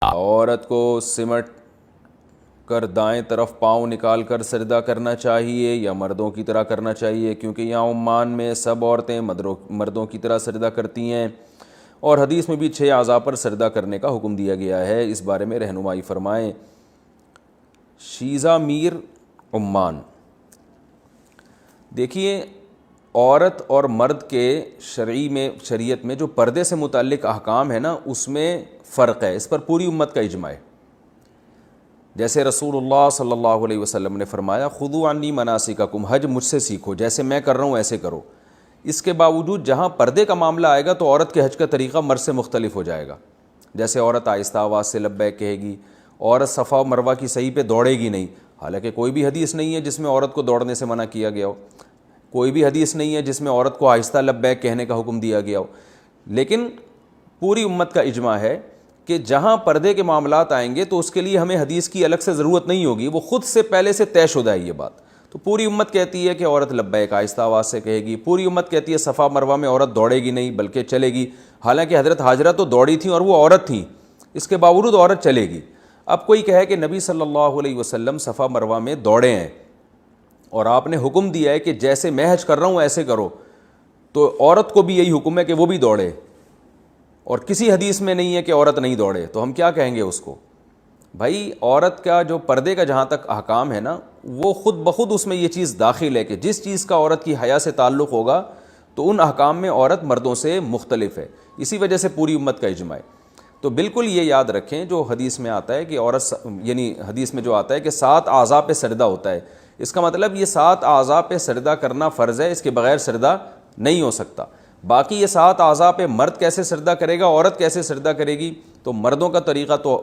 عورت کو سمٹ کر دائیں طرف پاؤں نکال کر سجدہ کرنا چاہیے یا مردوں کی طرح کرنا چاہیے؟ کیونکہ یہاں عمان میں سب عورتیں مردوں کی طرح سجدہ کرتی ہیں، اور حدیث میں بھی 6 اعضاء پر سجدہ کرنے کا حکم دیا گیا ہے، اس بارے میں رہنمائی فرمائیں۔ شیزہ میر عمان، دیکھیے عورت اور مرد کے شریعت میں جو پردے سے متعلق احکام ہے نا، اس میں فرق ہے، اس پر پوری امت کا اجماع ہے۔ جیسے رسول اللہ صلی اللہ علیہ وسلم نے فرمایا خذوا عنی مناسککم، حج مجھ سے سیکھو، جیسے میں کر رہا ہوں ایسے کرو۔ اس کے باوجود جہاں پردے کا معاملہ آئے گا تو عورت کے حج کا طریقہ مرد سے مختلف ہو جائے گا۔ جیسے عورت آہستہ آواز سے لبیک کہے گی، عورت صفا و مروہ کی صحیح پہ دوڑے گی نہیں، حالانکہ کوئی بھی حدیث نہیں ہے جس میں عورت کو دوڑنے سے منع کیا گیا ہو، کوئی بھی حدیث نہیں ہے جس میں عورت کو آہستہ لبیک کہنے کا حکم دیا گیا ہو، لیکن پوری امت کا اجماع ہے کہ جہاں پردے کے معاملات آئیں گے تو اس کے لیے ہمیں حدیث کی الگ سے ضرورت نہیں ہوگی، وہ خود سے پہلے سے طے شدہ ہے یہ بات۔ تو پوری امت کہتی ہے کہ عورت لبیک آہستہ آواز سے کہے گی، پوری امت کہتی ہے صفا مروہ میں عورت دوڑے گی نہیں بلکہ چلے گی، حالانکہ حضرت ہاجرہ تو دوڑی تھیں اور وہ عورت تھیں، اس کے باوجود عورت چلے گی۔ اب کوئی کہے کہ نبی صلی اللہ علیہ وسلم صفا مروہ میں دوڑے ہیں اور آپ نے حکم دیا ہے کہ جیسے میں حج کر رہا ہوں ایسے کرو، تو عورت کو بھی یہی حکم ہے کہ وہ بھی دوڑے، اور کسی حدیث میں نہیں ہے کہ عورت نہیں دوڑے، تو ہم کیا کہیں گے اس کو؟ بھائی عورت کا جو پردے کا جہاں تک احکام ہے نا، وہ خود بخود اس میں یہ چیز داخل ہے کہ جس چیز کا عورت کی حیا سے تعلق ہوگا تو ان احکام میں عورت مردوں سے مختلف ہے، اسی وجہ سے پوری امت کا اجماع ہے۔ تو بالکل یہ یاد رکھیں جو حدیث میں آتا ہے کہ عورت، یعنی حدیث میں جو آتا ہے کہ 7 اعضاء پہ سجدہ ہوتا ہے، اس کا مطلب یہ 7 اعضاء پہ سجدہ کرنا فرض ہے، اس کے بغیر سجدہ نہیں ہو سکتا۔ باقی یہ 7 اعضاء پہ مرد کیسے سجدہ کرے گا، عورت کیسے سجدہ کرے گی؟ تو مردوں کا طریقہ تو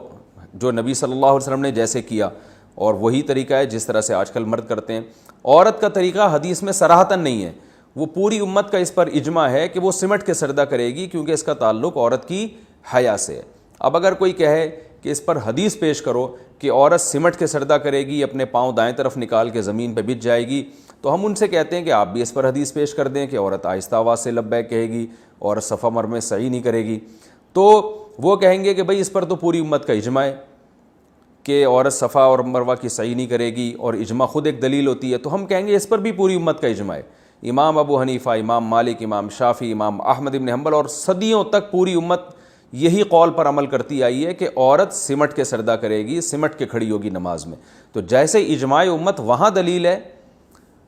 جو نبی صلی اللہ علیہ وسلم نے جیسے کیا، اور وہی طریقہ ہے جس طرح سے آج کل مرد کرتے ہیں۔ عورت کا طریقہ حدیث میں صراحتاً نہیں ہے، وہ پوری امت کا اس پر اجماع ہے کہ وہ سمٹ کے سجدہ کرے گی، کیونکہ اس کا تعلق عورت کی حیا سے ہے۔ اب اگر کوئی کہے کہ اس پر حدیث پیش کرو کہ عورت سمٹ کے سجدہ کرے گی، اپنے پاؤں دائیں طرف نکال کے زمین پہ بچھ جائے گی، تو ہم ان سے کہتے ہیں کہ آپ بھی اس پر حدیث پیش کر دیں کہ عورت آہستہ آواز سے لبیک کہے گی اور صفا مروہ میں سعی نہیں کرے گی۔ تو وہ کہیں گے کہ بھئی اس پر تو پوری امت کا اجماع ہے کہ عورت صفا اور مروہ کی سعی نہیں کرے گی، اور اجماع خود ایک دلیل ہوتی ہے، تو ہم کہیں گے اس پر بھی پوری امت کا اجماع ہے۔ امام ابو حنیفہ، امام مالک، امام شافعی، امام احمد بن حنبل اور صدیوں تک پوری امت یہی قول پر عمل کرتی آئی ہے کہ عورت سمٹ کے سجدہ کرے گی، سمٹ کے کھڑی ہوگی نماز میں۔ تو جیسے اجماع امت وہاں دلیل ہے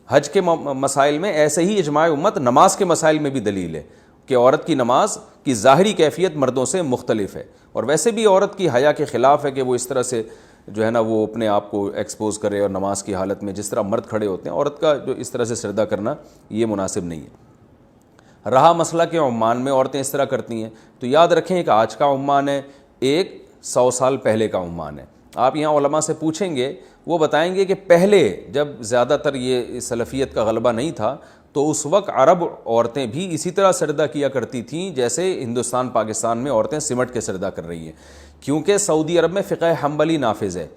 حج کے مسائل میں، ایسے ہی اجماع امت نماز کے مسائل میں بھی دلیل ہے کہ عورت کی نماز کی ظاہری کیفیت مردوں سے مختلف ہے، اور ویسے بھی عورت کی حیا کے خلاف ہے کہ وہ اس طرح سے جو ہے نا وہ اپنے آپ کو ایکسپوز کرے، اور نماز کی حالت میں جس طرح مرد کھڑے ہوتے ہیں عورت کا جو اس طرح سے سجدہ کرنا یہ مناسب نہیں ہے۔ رہا مسئلہ کہ عمان میں عورتیں اس طرح کرتی ہیں، تو یاد رکھیں ایک آج کا عمان ہے، ایک 100 سال پہلے کا عمان ہے۔ آپ یہاں علماء سے پوچھیں گے، وہ بتائیں گے کہ پہلے جب زیادہ تر یہ سلفیت کا غلبہ نہیں تھا تو اس وقت عرب عورتیں بھی اسی طرح سجدہ کیا کرتی تھیں جیسے ہندوستان پاکستان میں عورتیں سمٹ کے سجدہ کر رہی ہیں، کیونکہ سعودی عرب میں فقہ حنبلی نافذ ہے۔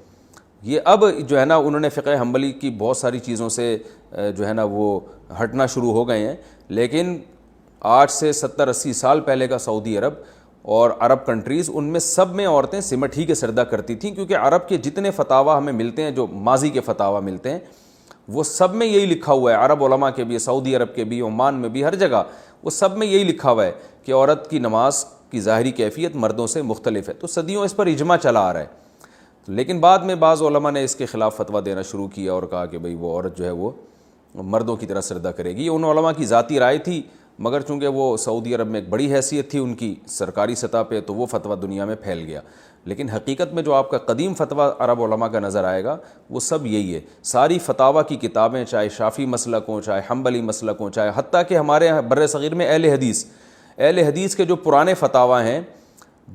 یہ اب جو ہے نا انہوں نے فقہ حنبلی کی بہت ساری چیزوں سے جو ہے نا وہ ہٹنا شروع ہو گئے ہیں، لیکن 8 سے 70-80 سال پہلے کا سعودی عرب اور عرب کنٹریز، ان میں سب میں عورتیں سمٹ ہی کے سجدہ کرتی تھیں، کیونکہ عرب کے جتنے فتاوی ہمیں ملتے ہیں، جو ماضی کے فتاوی ملتے ہیں، وہ سب میں یہی لکھا ہوا ہے، عرب علماء کے بھی، سعودی عرب کے بھی، عمان میں بھی، ہر جگہ وہ سب میں یہی لکھا ہوا ہے کہ عورت کی نماز کی ظاہری کیفیت مردوں سے مختلف ہے۔ تو صدیوں اس پر اجماع چلا آ رہا ہے، لیکن بعد میں بعض علماء نے اس کے خلاف فتویٰ دینا شروع کیا اور کہا کہ بھئی وہ عورت جو ہے وہ مردوں کی طرح سجدہ کرے گی۔ یہ ان علماء کی ذاتی رائے تھی، مگر چونکہ وہ سعودی عرب میں ایک بڑی حیثیت تھی ان کی سرکاری سطح پہ، تو وہ فتویٰ دنیا میں پھیل گیا۔ لیکن حقیقت میں جو آپ کا قدیم فتویٰ عرب علماء کا نظر آئے گا وہ سب یہی ہے۔ ساری فتاویٰ کی کتابیں، چاہے شافعی مسلک ہوں، چاہے حنبلی مسلک ہوں، چاہے حتیٰ کہ ہمارے یہاں بر صغیر میں اہل حدیث کے جو پرانے فتاویٰ ہیں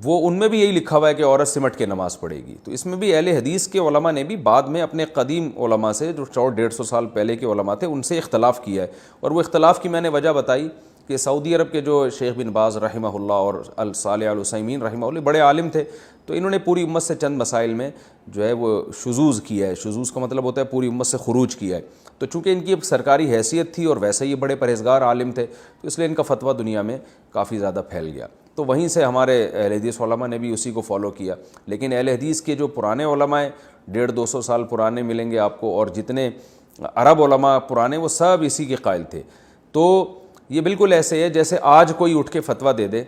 وہ ان میں بھی یہی لکھا ہوا ہے کہ عورت سمٹ کے نماز پڑھے گی۔ تو اس میں بھی اہل حدیث کے علماء نے بھی بعد میں اپنے قدیم علماء سے، جو 150 سال پہلے کے علماء تھے، ان سے اختلاف کیا ہے، اور وہ اختلاف کی میں نے وجہ بتائی کہ سعودی عرب کے جو شیخ بن باز رحمہ اللہ اور صالح العثیمین رحمہ اللہ بڑے عالم تھے، تو انہوں نے پوری امت سے چند مسائل میں جو ہے وہ شذوذ کیا ہے۔ شذوذ کا مطلب ہوتا ہے پوری امت سے خروج کیا ہے۔ تو چونکہ ان کی ایک سرکاری حیثیت تھی اور ویسے ہی بڑے پرہیزگار عالم تھے، تو اس لیے ان کا فتویٰ دنیا میں کافی زیادہ پھیل گیا۔ تو وہیں سے ہمارے اہل حدیث علماء نے بھی اسی کو فالو کیا. لیکن اہل حدیث کے جو پرانے علماء ہیں 150-200 سال پرانے ملیں گے آپ کو, اور جتنے عرب علماء پرانے وہ سب اسی کے قائل تھے. تو یہ بالکل ایسے ہے جیسے آج کوئی اٹھ کے فتویٰ دے دے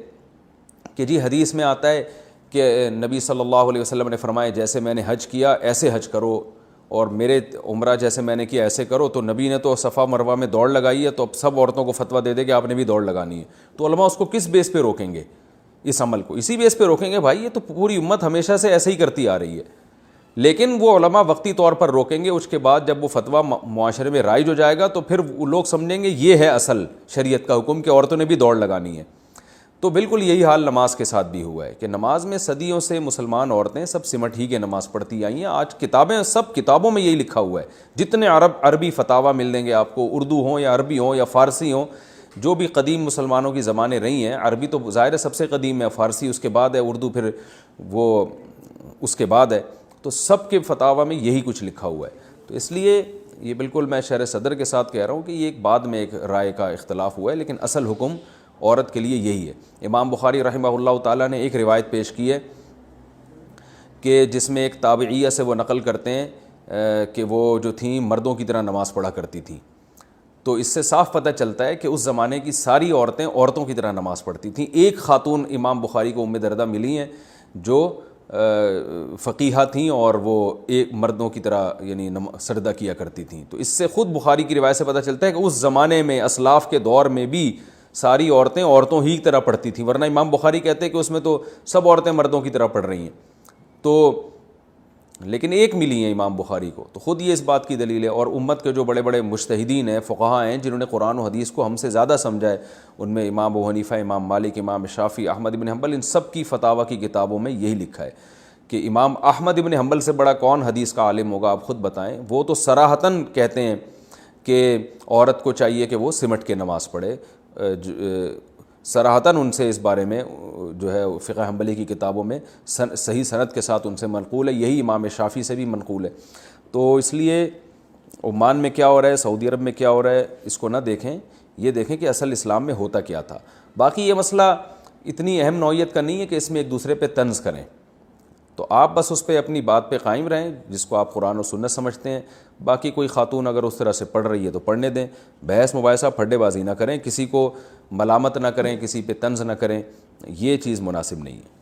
کہ جی حدیث میں آتا ہے کہ نبی صلی اللہ علیہ وسلم نے فرمایا جیسے میں نے حج کیا ایسے حج کرو, اور میرے عمرہ جیسے میں نے کیا ایسے کرو. تو نبی نے تو صفا مروہ میں دوڑ لگائی ہے, تو اب سب عورتوں کو فتویٰ دے دے کہ آپ نے بھی دوڑ لگانی ہے. تو علماء اس کو کس بیس پہ روکیں گے؟ اس عمل کو اسی بیس پہ روکیں گے بھائی یہ تو پوری امت ہمیشہ سے ایسے ہی کرتی آ رہی ہے. لیکن وہ علماء وقتی طور پر روکیں گے, اس کے بعد جب وہ فتویٰ معاشرے میں رائج ہو جائے گا تو پھر وہ لوگ سمجھیں گے یہ ہے اصل شریعت کا حکم کہ عورتوں نے بھی دوڑ لگانی ہے. تو بالکل یہی حال نماز کے ساتھ بھی ہوا ہے کہ نماز میں صدیوں سے مسلمان عورتیں سب سمٹ ہی کے نماز پڑھتی آئی ہیں. آج کتابیں سب کتابوں میں یہی لکھا ہوا ہے, جتنے عربی فتاویٰ مل دیں گے آپ کو, اردو ہوں یا عربی ہوں یا فارسی ہوں, جو بھی قدیم مسلمانوں کی زبانیں رہی ہیں. عربی تو ظاہر سب سے قدیم ہے, فارسی اس کے بعد ہے, اردو پھر وہ اس کے بعد ہے. تو سب کے فتاویٰ میں یہی کچھ لکھا ہوا ہے. تو اس لیے یہ بالکل میں شرح صدر کے ساتھ کہہ رہا ہوں کہ یہ ایک بعد میں ایک رائے کا اختلاف ہوا ہے, لیکن اصل حکم عورت کے لیے یہی ہے. امام بخاری رحمہ اللہ تعالیٰ نے ایک روایت پیش کی ہے کہ جس میں ایک تابعیہ سے وہ نقل کرتے ہیں کہ وہ جو تھیں مردوں کی طرح نماز پڑھا کرتی تھیں. تو اس سے صاف پتہ چلتا ہے کہ اس زمانے کی ساری عورتیں عورتوں کی طرح نماز پڑھتی تھیں. ایک خاتون امام بخاری کو ام دردہ ملی ہیں جو فقیہہ تھیں اور وہ ایک مردوں کی طرح یعنی سجدہ کیا کرتی تھیں. تو اس سے خود بخاری کی روایت سے پتہ چلتا ہے کہ اس زمانے میں اسلاف کے دور میں بھی ساری عورتیں عورتوں ہی کی طرح پڑھتی تھیں, ورنہ امام بخاری کہتے ہیں کہ اس میں تو سب عورتیں مردوں کی طرح پڑھ رہی ہیں. تو لیکن ایک ملی ہیں امام بخاری کو, تو خود یہ اس بات کی دلیل ہے. اور امت کے جو بڑے بڑے مجتہدین ہیں, فقہاء ہیں, جنہوں نے قرآن و حدیث کو ہم سے زیادہ سمجھا ہے, ان میں امام ابو حنیفہ, امام مالک, امام شافعی, احمد بن حنبل, ان سب کی فتاویٰ کی کتابوں میں یہی لکھا ہے کہ امام احمد بن حنبل سے بڑا کون حدیث کا عالم ہوگا, آپ خود بتائیں. وہ تو صراحتاً کہتے ہیں کہ عورت کو چاہیے کہ وہ سمٹ کے نماز پڑھے. صراحتاً ان سے اس بارے میں جو ہے فقہ حنبلی کی کتابوں میں صحیح سند کے ساتھ ان سے منقول ہے. یہی امام شافعی سے بھی منقول ہے. تو اس لیے عمان میں کیا ہو رہا ہے, سعودی عرب میں کیا ہو رہا ہے, اس کو نہ دیکھیں, یہ دیکھیں کہ اصل اسلام میں ہوتا کیا تھا. باقی یہ مسئلہ اتنی اہم نوعیت کا نہیں ہے کہ اس میں ایک دوسرے پہ طنز کریں. تو آپ بس اس پہ اپنی بات پہ قائم رہیں جس کو آپ قرآن و سنت سمجھتے ہیں. باقی کوئی خاتون اگر اس طرح سے پڑھ رہی ہے تو پڑھنے دیں. بحث مباحثہ پھڈے بازی نہ کریں, کسی کو ملامت نہ کریں, کسی پہ طنز نہ کریں, یہ چیز مناسب نہیں ہے.